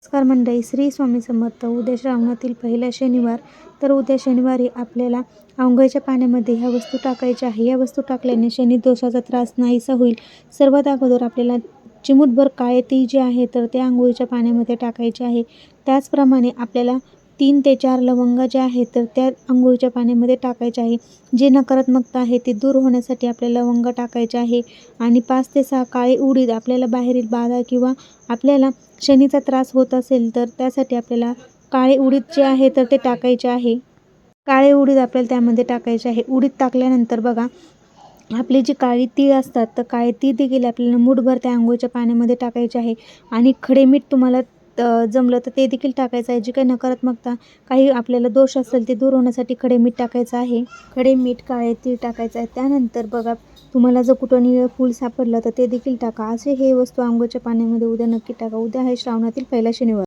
नमस्कार मंडळी, श्री स्वामी समर्थ. उद्या श्रावणातील पहिला शनिवार. तर उद्या शनिवारी आपल्याला अंघोळीच्या पाण्यामध्ये ह्या वस्तू टाकायच्या आहे. या वस्तू टाकल्याने शनी दोषाचा त्रास नाहीसा होईल. सर्वात अगोदर आपल्याला चिमूटभर काळे तीळ जे आहे तर ते अंघोळीच्या पाण्यामध्ये टाकायचे आहे. त्याचप्रमाणे आपल्याला 3 ते 4 लवंग जे आहेत तर त्या अंघोळीच्या पाण्यामध्ये टाकायचे आहे. जे नकारात्मकता आहे ती दूर होण्यासाठी आपल्याला लवंग टाकायचे आहे. आणि 5 ते 6 काळे उडीद आपल्याला बाहेरील बाधा किंवा आपल्याला शनीचा त्रास होत असेल तर त्यासाठी आपल्याला काळे उडीद जे आहे तर ते टाकायचे आहे. काळे उडीद आपल्याला त्यामध्ये टाकायचे आहे. उडीद टाकल्यानंतर बघा, आपली जी काळी तीळ असतात तर काळे तीळ देखील आपल्याला मूठभर त्या अंघोळीच्या पाण्यामध्ये टाकायचे आहे. आणि खडे मीठ तुम्हाला जमलं तर ते देखील टाकायचं आहे. जी काही नकारात्मकता, काही आपल्याला दोष असेल ते दूर होण्यासाठी खडे मीठ टाकायचं आहे. खडे मीठ, काळे तीळ टाकायचं आहे. त्यानंतर बघा, तुम्हाला जर कुठं निळं फूल सापडलं तर ते देखील टाका. असे हे वस्तू अंघोळीच्या पाण्यामध्ये उद्या नक्की टाका. उद्या आहे श्रावणातील पहिला शनिवार.